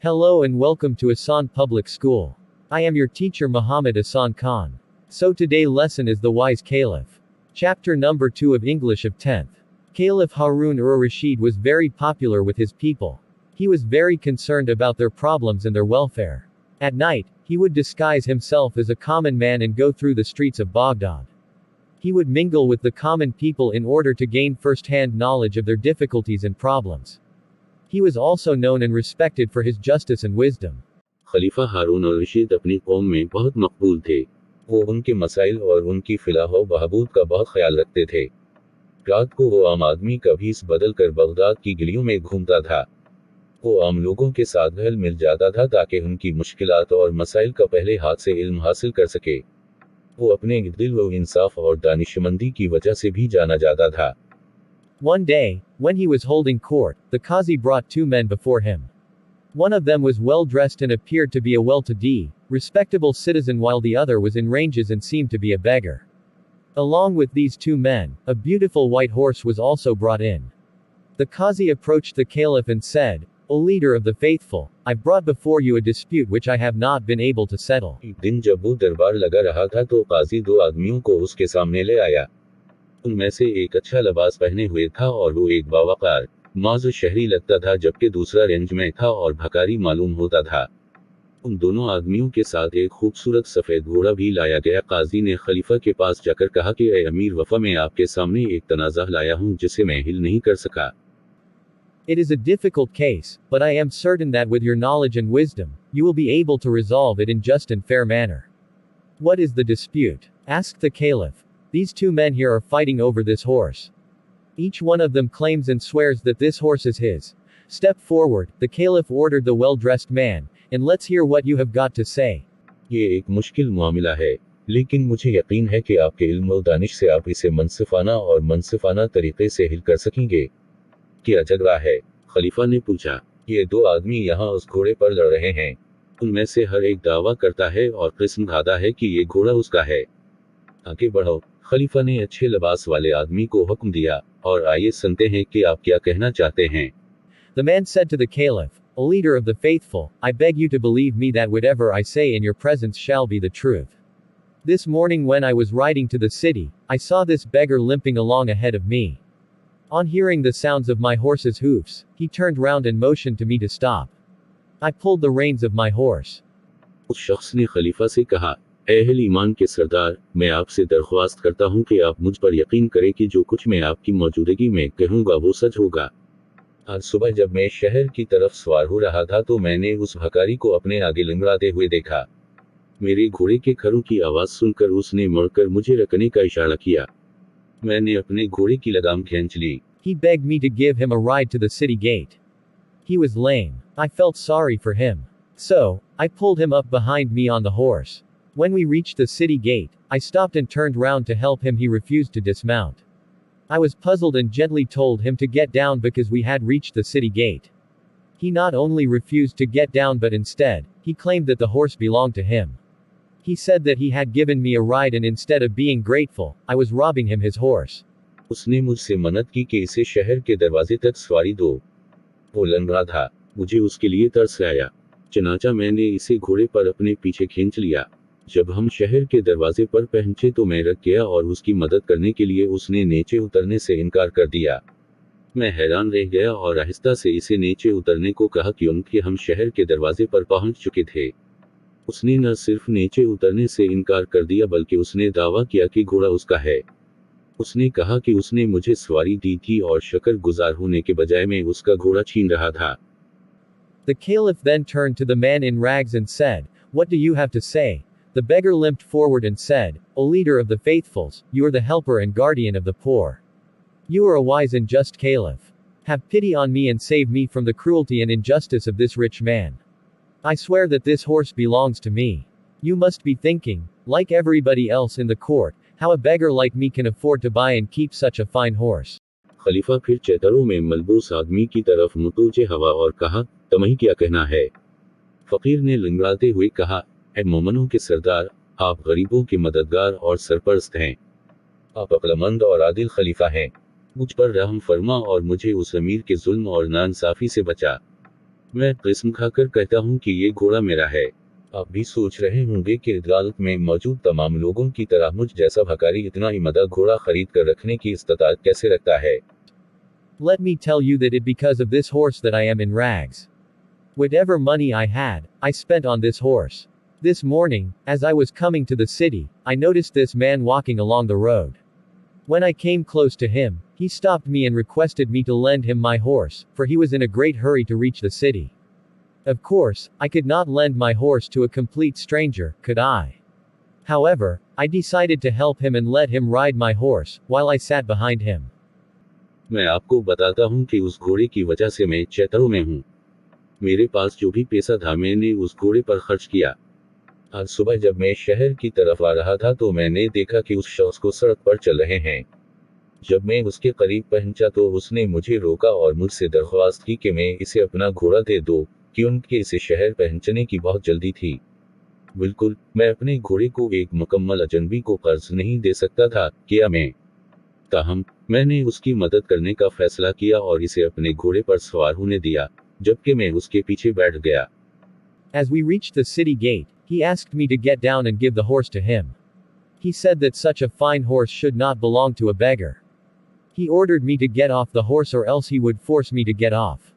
Hello and welcome to Asan Public School. I am your teacher Muhammad Asan Khan. So today lesson is the wise Caliph. Chapter number 2 of English of 10th. Caliph Harun-ur-Rashid was very popular with his people. He was very concerned about their problems and their welfare. At night, he would disguise himself as a common man and go through the streets of Baghdad. He would mingle with the common people in order to gain first-hand knowledge of their difficulties and problems. He was also known and respected for his justice and wisdom. खलीफा हारून और रशीद अपनी कौम में बहुत मकबूल थे। वो उनके मसाइल और उनकी फलाह व बहबूद का बहुत ख्याल रखते थे। रात को वो आम आदमी का भीस बदल कर बगदाद की गलियों में घूमता था। वो आम लोगों के साथ घुल मिल जाता था ताकि उनकी मुश्किलात और मसाइल का पहले हाथ से इल्म हासिल कर सके। वो अपने दिल व इंसाफ और दानिशमंदी की वजह से भी जाना जाता था। One day, when he was holding court, the Qazi brought two men before him. One of them was well dressed and appeared to be a well-to-do, respectable citizen, while the other was in ranges and seemed to be a beggar. Along with these two men, a beautiful white horse was also brought in. The Qazi approached the Caliph and said, "O leader of the faithful, I've brought before you a dispute which I have not been able to settle." एक दिन जब वो दरबार लगा रहा था तो काजी दो आदमियों को उसके सामने ले आया। उनमें से एक अच्छा लिबास पहने हुए था और वो एक बावकार माज़ शहरी लगता था, जबकि दूसरा रेंज में था और भकारी मालूम होता था। उन दोनों आदमियों के साथ एक खूबसूरत सफ़ेद घोड़ा भी लाया गया। काजी ने खलीफा के पास जाकर कहा कि ए अमीर वफ़ा, मैं आपके सामने एक तनाज़ा लाया हूँ जिसे मैं हिल नहीं कर सका। It is a difficult case, but I am certain that with your knowledge and wisdom, you will be able to resolve it in just and fair manner. What is the dispute? Asked the Caliph. These two men here are fighting over this horse. Each one of them claims and swears that this horse is his. Step forward, the Caliph ordered the well-dressed man, and let's hear what you have got to say. ये एक मुश्किल मामला है, लेकिन मुझे यकीन है कि आपके इल्म और दानिश से आप इसे मनसिफाना तरीके से हिल कर सकेंगे। क्या झगड़ा है? खलीफा ने पूछा। ये दो आदमी यहाँ उस घोड़े पर लड़ रहे हैं। उनमें से हर एक दावा करता है और किस्म खाता है कि ये घोड़ा उसका है। आगे बढ़ो। खलीफा ने अच्छे लिबास वाले आदमी को हुक्म दिया, और आइए सुनते हैं कि आप क्या कहना चाहते हैं। The man said to the Caliph, "O leader of the faithful, I beg you to believe me that whatever I say in your presence shall be the truth. This morning when I was riding to the city, I saw this beggar limping along ahead of me. On hearing the sounds of my horse's hoofs, he turned round and motioned to me to stop. I pulled the reins of my horse." उस शख्स ने खलीफा से कहा, अहल ईमान के सरदार, मैं आपसे दरख्वास्त करता हूं कि आप मुझ पर यकीन करें कि जो कुछ मैं आपकी मौजूदगी में कहूंगा वो सच होगा। आज सुबह जब मैं शहर की तरफ सवार हो रहा था तो मैंने उस भिखारी को अपने आगे लंगड़ाते हुए देखा। मेरे घोड़े के खरों की आवाज़ सुनकर उसने मुड़कर मुझे रुकने का इशारा किया। मैंने अपने घोड़े की लगाम खींच ली। He begged me to give him a ride to the city gate. He was lame. I felt sorry for him. So, I pulled him up behind me on the horse. When we reached the city gate, I stopped and turned round to help him. He refused to dismount. I was puzzled and gently told him to get down because we had reached the city gate. He not only refused to get down but instead, he claimed that the horse belonged to him. He said that he had given me a ride and instead of being grateful, I was robbing him his horse. उसने मुझसे मन्नत की कि इसे शहर के दरवाजे तक सवारी दो। वो लंगड़ा था। मुझे उसके लिए तरस आया। चनाचा मैंने इसे घोड़े पर अपने पीछे खींच लिया। जब हम शहर के दरवाजे पर पहुंचे तो मैं रुक गया और उसकी मदद करने के लिए उसने नीचे उतरने से इनकार कर दिया। मैं हैरान रह गया और आहिस्ता से इसे नीचे उतरने को कहा क्योंकि हम शहर के दरवाजे पर पहुंच चुके थे। उसने न सिर्फ नीचे उतरने से इनकार कर दिया बल्कि उसने दावा किया कि घोड़ा उसका है। उसने कहा कि उसने मुझे सवारी दी थी और शुक्रगुजार होने के बजाय मैं उसका घोड़ा छीन रहा था। The Caliph then turned to the man in rags and said, "What do you have to say?" The beggar limped forward and said, "O leader of the faithfuls, you are the helper and guardian of the poor. You are a wise and just Caliph. Have pity on me and save me from the cruelty and injustice of this rich man. I swear that this horse belongs to me. You must be thinking, like everybody else in the court, how a beggar like me can afford to buy and keep such a fine horse." खलीफा फिर चेतरों में मलबूस आदमी की तरफ मुतवज्जे हवा और कहा, तुम्हें क्या कहना है? फकीर ने लंगड़ाते हुए कहा, ए मोमनों के सरदार, आप गरीबों के मददगार और सरपरस्त हैं। आप अक्लमंद और आदिल खलीफा हैं। मुझ पर रहम फरमा और मुझे उस अमीर के जुल्म और नाइंसाफी से बचा। मैं किस्म खाकर कहता हूँ कि ये घोड़ा मेरा है। आप भी सोच रहे होंगे कि अदालत में मौजूद तमाम लोगों की तरह मुझ जैसा भिखारी इतना इमदा घोड़ा खरीद कर रखने की इस्तात कैसे रखता है। Let me tell you that it because of this horse that I am in rags. Whatever money I had, I spent on this horse. This morning, as I was coming to the city, I noticed this man walking along the road. When I came close to him, he stopped me and requested me to lend him my horse, for he was in a great hurry to reach the city. Of course, I could not lend my horse to a complete stranger, could I? However, I decided to help him and let him ride my horse, while I sat behind him. मैं आपको बताता हूँ कि उस घोड़े की वजह से मैं चैतरों में हूँ। मेरे पास जो भी पैसा था मैंने उस घोड़े पर खर्च किया। आज सुबह जब मैं शहर की तरफ आ रहा था तो मैंने देखा कि उस शख्स को सड़क पर चल रहे हैं। जब मैं उसके करीब पहुंचा तो उसने मुझे रोका और मुझसे दरख्वास्त की कि मैं इसे अपना घोड़ा दे दूं, क्योंकि इसे शहर पहुंचने की बहुत जल्दी थी। बिल्कुल, मैं अपने घोड़े को एक मुकम्मल अजनबी को कर्ज नहीं दे सकता था, क्या मैं? ताहम, मैंने उसकी मदद करने का फैसला किया और इसे अपने घोड़े पर सवार होने दिया, जबकि मैं उसके पीछे बैठ गया। As we reached the city gate, he asked me to get down and give the horse to him. He said that such a fine horse should not belong to a beggar. He ordered me to get off the horse or else he would force me to get off.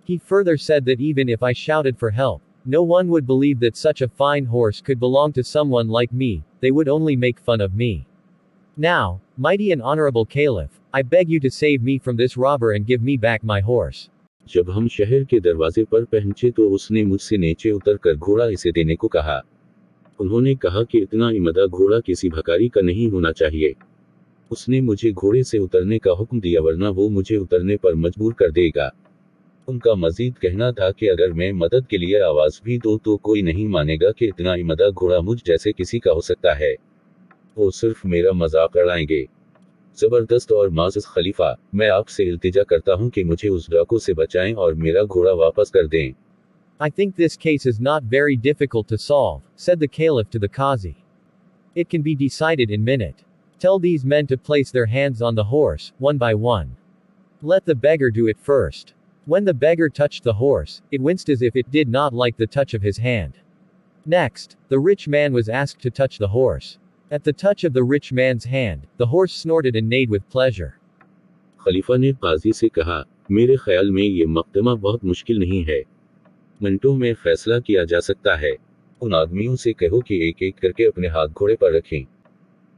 He further said that even if I shouted for help, no one would believe that such a fine horse could belong to someone like me, they would only make fun of me. Now, mighty and honorable Caliph, I beg you to save me from this robber and give me back my horse. जब हम शहर के दरवाजे पर पहुंचे तो उसने मुझसे नीचे उतरकर घोड़ा इसे देने को कहा। उन्होंने कहा कि इतना इमदा घोड़ा किसी भिखारी का नहीं होना चाहिए। उसने मुझे घोड़े से उतरने का हुक्म दिया वरना वो मुझे उतरने पर मजबूर कर देगा। उनका मजीद कहना था कि अगर मैं मदद के लिए आवाज भी दूं तो कोई नहीं मानेगा कि इतना इमदा घोड़ा मुझ जैसे किसी का हो सकता है। वो सिर्फ मेरा मजाक उड़ाएंगे। जबरदस्त और माजिद खलीफा, मैं आपसे इल्तिजा करता हूं कि मुझे उस डाकू से बचाएं और मेरा घोड़ा वापस कर दें। I think this case is not very difficult to solve, said the Caliph to the Qazi. It can be decided in minute. Tell these men to place their hands on the horse, one by one. Let the beggar do it first. When the beggar touched the horse, it winced as if it did not like the touch of his hand. Next, the rich man was asked to touch the horse. At the touch of the rich man's hand, the horse snorted and neighed with pleasure. खलीफा ने काजी से कहा, मेरे ख्याल में ये मकदमा बहुत मुश्किल नहीं है। मिनटों में फैसला किया जा सकता है। उन आदमियों से कहो कि एक एक करके अपने हाथ घोड़े पर रखें।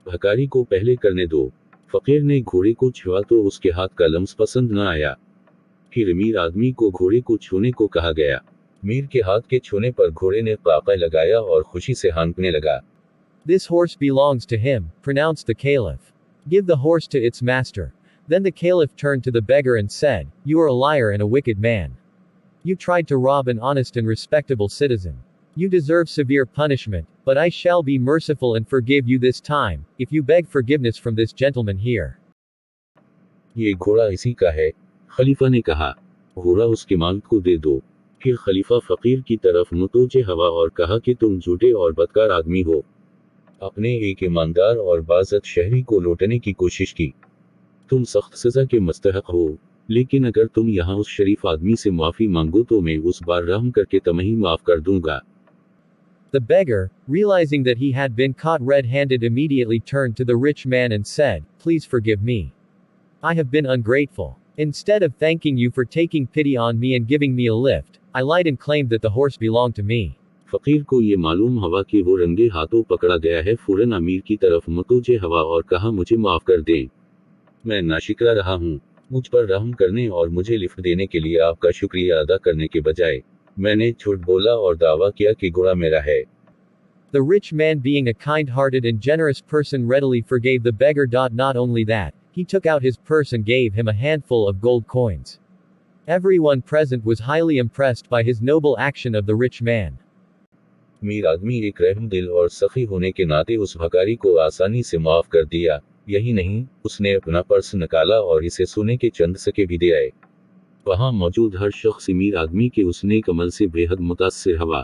भिखारी को पहले करने दो। फकीर ने घोड़े को छुआ तो उसके हाथ का लम्स पसंद न आया। फिर अमीर आदमी को घोड़े को छूने को कहा गया। मीर के हाथ के छूने पर घोड़े ने काका लगाया और खुशी से हाँकने लगा। This horse belongs to him, pronounced the Caliph. Give the horse to its master. Then the Caliph turned to the beggar and said, You are a liar and a wicked man. You tried to rob an honest and respectable citizen. You deserve severe punishment, but I shall be merciful and forgive you this time, if you beg forgiveness from this gentleman here. ये घोड़ा इसी का है, खलीफा ने कहा। घोड़ा उसके मालिक को दे दो। फिर खलीफा फकीर की तरफ मुतोजे हवा और कहा कि तुम झूठे और बदकार आदमी हो। अपने एक ईमानदार और बाज़त शहरी को लौटने की कोशिश की। तुम सख्त सज़ा के मुस्तहक हो, लेकिन अगर तुम यहाँ उस शरीफ आदमी से माफ़ी मांगो तो मैं उस बार रहम करके तुम्हें माफ़ कर दूंगा। The beggar, realizing that he had been caught red-handed, immediately turned to the rich man and said, Please forgive me. I have been ungrateful. Instead of thanking you for taking pity on me and giving me a lift, I lied and claimed that the horse belonged to me. फकीर को ये मालूम हुआ कि वो रंगे हाथों पकड़ा गया है। फौरन अमीर की तरफ मुतोजे हवा और कहा, मुझे माफ कर दें। मैं नाशिकरा रहा हूँ। मुझ पर रहम करने और मुझे लिफ्ट देने के लिए आपका शुक्रिया अदा करने के बजाय मैंने झूठ बोला और दावा किया कि घोड़ा मेरा है। The rich man, being a kind-hearted and generous person, readily forgave the beggar. Not only that, he took out his purse and gave him a handful of gold coins. Everyone present was highly impressed by his noble action of the rich man. अमीर आदमी एक रहम दिल और सखी होने के नाते उस भिखारी को आसानी से माफ कर दिया। यही नहीं, उसने अपना पर्स निकाला और इसे सोने के चंद सिक्के भी दे आए। वहां मौजूद हर शख्स अमीर आदमी के उस नेक अमल से बेहद मुतासिर हुआ।